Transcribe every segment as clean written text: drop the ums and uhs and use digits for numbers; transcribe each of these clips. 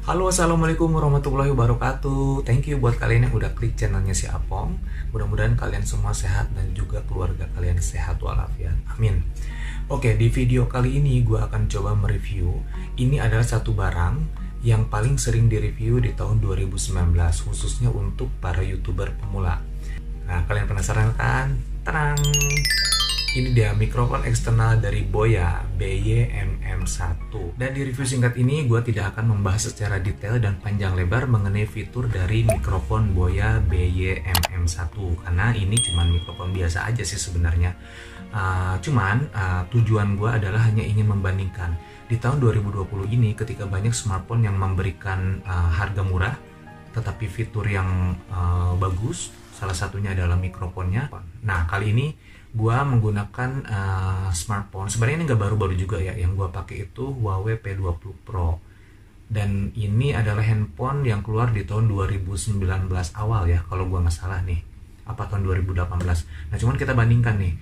Halo, assalamualaikum warahmatullahi wabarakatuh. Thank you buat kalian yang udah klik channelnya si Apong. Mudah-mudahan kalian semua sehat dan juga keluarga kalian sehat walafiat. Amin. Oke, di video kali ini gue akan coba mereview. Ini adalah satu barang yang paling sering direview di tahun 2019, khususnya untuk para YouTuber pemula. Nah, kalian penasaran kan? Tenang! Ini dia mikrofon eksternal dari Boya BY-MM1. Dan di review singkat ini gue tidak akan membahas secara detail dan panjang lebar mengenai fitur dari mikrofon Boya BY-MM1, karena ini cuma mikrofon biasa aja sih sebenarnya. Tujuan gue adalah hanya ingin membandingkan di tahun 2020 ini ketika banyak smartphone yang memberikan harga murah tetapi fitur yang bagus. Salah satunya adalah mikrofonnya. Nah, kali ini gua menggunakan smartphone. Sebenarnya ini nggak baru-baru juga ya. Yang gua pakai itu Huawei P20 Pro. Dan ini adalah handphone yang keluar di tahun 2019 awal ya, kalau gua nggak salah nih. Apa tahun 2018. Nah, cuman kita bandingkan nih.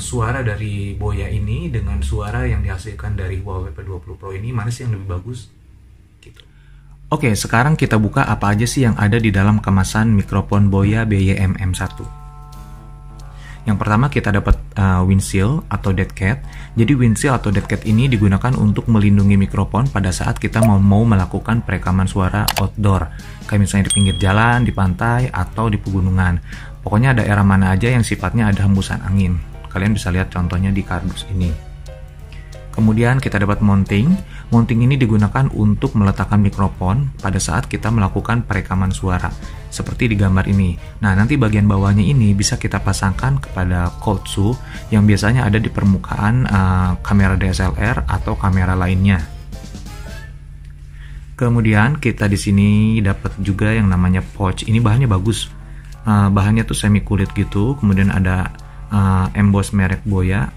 Suara dari Boya ini dengan suara yang dihasilkan dari Huawei P20 Pro ini, mana sih yang lebih bagus? Gitu. Oke, sekarang kita buka apa aja sih yang ada di dalam kemasan mikrofon Boya BY-MM1. Yang pertama kita dapat windshield atau dead cat. Jadi windshield atau dead cat ini digunakan untuk melindungi mikrofon pada saat kita mau melakukan perekaman suara outdoor. Kayak misalnya di pinggir jalan, di pantai, atau di pegunungan. Pokoknya daerah mana aja yang sifatnya ada hembusan angin. Kalian bisa lihat contohnya di kardus ini. Kemudian kita dapat mounting. Mounting ini digunakan untuk meletakkan mikrofon pada saat kita melakukan perekaman suara, seperti di gambar ini. Nah, nanti bagian bawahnya ini bisa kita pasangkan kepada Koutsu yang biasanya ada di permukaan kamera DSLR atau kamera lainnya. Kemudian kita di sini dapat juga yang namanya pouch. Ini bahannya bagus. Bahannya tuh semi kulit gitu. Kemudian ada emboss merek Boya.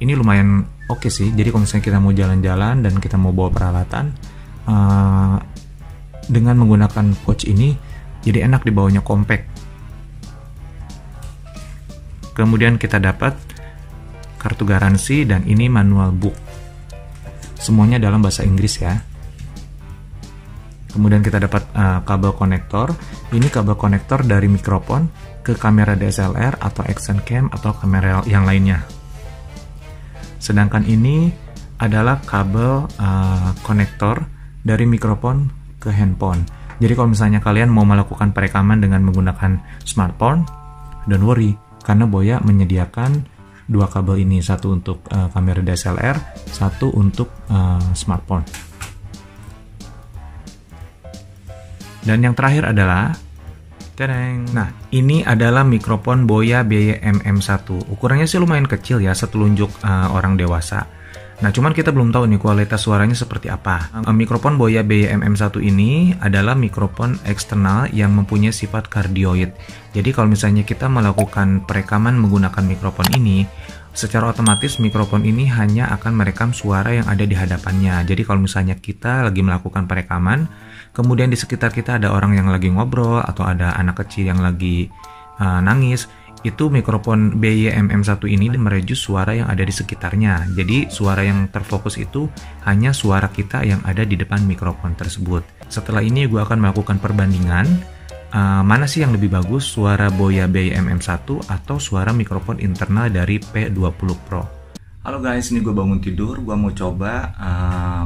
Ini lumayan oke sih. Jadi kalau misalnya kita mau jalan-jalan dan kita mau bawa peralatan, dengan menggunakan pouch ini jadi enak dibawanya, compact. Kemudian kita dapat kartu garansi dan ini manual book. Semuanya dalam bahasa Inggris ya. Kemudian kita dapat kabel konektor. Ini kabel konektor dari mikrofon ke kamera DSLR atau action cam atau kamera yang lainnya. Sedangkan ini adalah kabel konektor dari mikrofon ke handphone. Jadi kalau misalnya kalian mau melakukan perekaman dengan menggunakan smartphone, don't worry, karena Boya menyediakan dua kabel ini, satu untuk kamera DSLR, satu untuk smartphone. Dan yang terakhir adalah nah, ini adalah mikrofon Boya BY-MM1. Ukurannya sih lumayan kecil ya, setelunjuk orang dewasa. Nah, cuman kita belum tahu nih kualitas suaranya seperti apa. Mikrofon Boya BY-MM1 ini adalah mikrofon eksternal yang mempunyai sifat kardioid. Jadi kalau misalnya kita melakukan perekaman menggunakan mikrofon ini, secara otomatis mikrofon ini hanya akan merekam suara yang ada di hadapannya. Jadi kalau misalnya kita lagi melakukan perekaman, kemudian di sekitar kita ada orang yang lagi ngobrol atau ada anak kecil yang lagi nangis, itu mikrofon BY-MM1 ini merejus suara yang ada di sekitarnya. Jadi suara yang terfokus itu hanya suara kita yang ada di depan mikrofon tersebut. Setelah ini gue akan melakukan perbandingan mana sih yang lebih bagus, suara Boya BY-MM1 atau suara mikrofon internal dari P20 Pro. Halo guys, ini gue bangun tidur, gue mau coba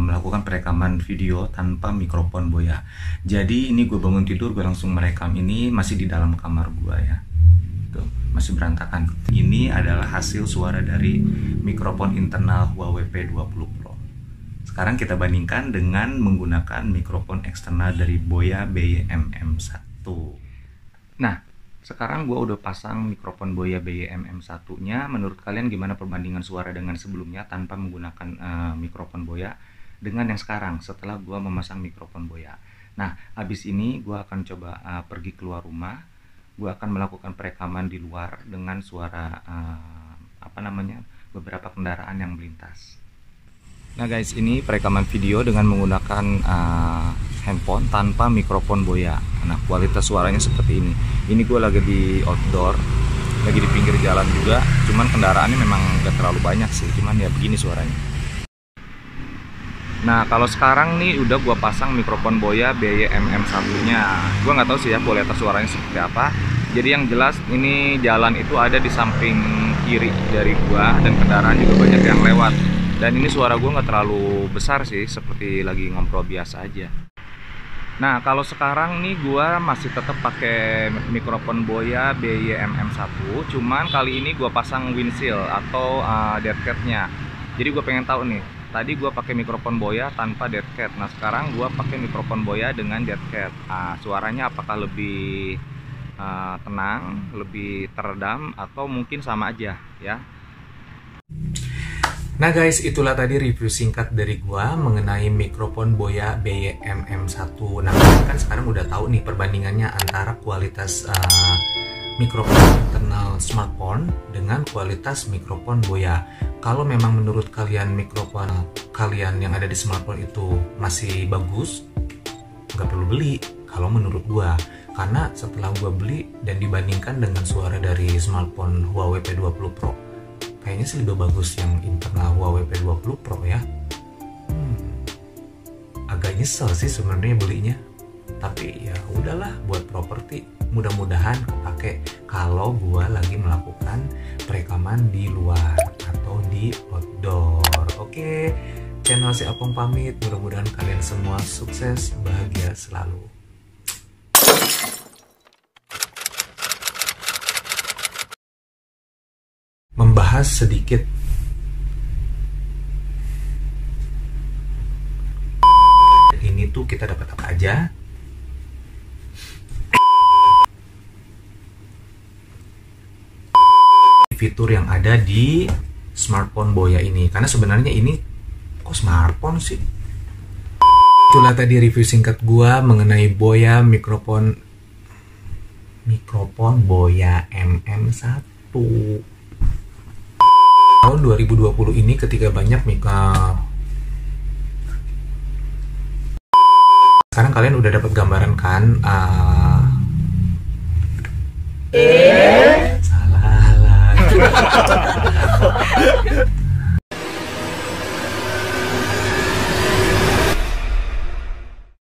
melakukan perekaman video tanpa mikrofon Boya. Jadi ini gue bangun tidur, gue langsung merekam ini masih di dalam kamar gue ya. Tuh, masih berantakan. Ini adalah hasil suara dari mikrofon internal Huawei P20 Pro. Sekarang kita bandingkan dengan menggunakan mikrofon eksternal dari Boya BY-MM1. Nah, sekarang gue udah pasang mikrofon Boya BY-MM1-nya. Menurut kalian gimana perbandingan suara dengan sebelumnya tanpa menggunakan mikrofon Boya dengan yang sekarang setelah gue memasang mikrofon Boya? Nah, habis ini gue akan coba pergi keluar rumah. Gue akan melakukan perekaman di luar dengan suara beberapa kendaraan yang melintas. Nah guys, ini perekaman video dengan menggunakan handphone tanpa mikrofon Boya. Nah, kualitas suaranya seperti ini. Ini gue lagi di outdoor, lagi di pinggir jalan juga. Cuman kendaraannya memang gak terlalu banyak sih. Cuman ya begini suaranya. Nah, kalau sekarang nih udah gua pasang mikrofon Boya BY-MM1-nya. Gua nggak tahu sih ya kualitas suaranya seperti apa. Jadi yang jelas ini jalan itu ada di samping kiri dari gua dan kendaraan juga banyak yang lewat. Dan ini suara gua nggak terlalu besar sih, seperti lagi ngobrol biasa aja. Nah, kalau sekarang nih gua masih tetap pakai mikrofon Boya BY-MM1, cuman kali ini gua pasang windshield atau dead cat-nya. Jadi gua pengen tahu nih, tadi gua pakai mikrofon Boya tanpa dead cat. Nah, sekarang gua pakai mikrofon Boya dengan dead cat. Suaranya apakah lebih tenang, lebih teredam, atau mungkin sama aja ya. Nah guys, itulah tadi review singkat dari gua mengenai mikrofon Boya BY-MM1. Nah, kalian kan sekarang udah tahu nih perbandingannya antara kualitas mikrofon internal smartphone dengan kualitas mikrofon Boya. Kalau memang menurut kalian mikrofon kalian yang ada di smartphone itu masih bagus, nggak perlu beli. Kalau menurut gua, karena setelah gua beli dan dibandingkan dengan suara dari smartphone Huawei P20 Pro, kayaknya sih lebih bagus yang internal Huawei P20 Pro ya. Agak nyesel sih sebenarnya belinya. Tapi ya udahlah, buat properti. Mudah-mudahan kepake kalau gua lagi melakukan perekaman di luar atau di outdoor. Oke, channel si Apong pamit. Mudah-mudahan kalian semua sukses, bahagia selalu. Membahas sedikit ini tuh kita dapat apa aja. Fitur yang ada di smartphone Boya ini, karena sebenarnya ini kok smartphone sih. Itulah tadi review singkat gua mengenai Boya mikrofon Boya MM1 tahun 2020 ini, ketika banyak sekarang kalian udah dapat gambaran kan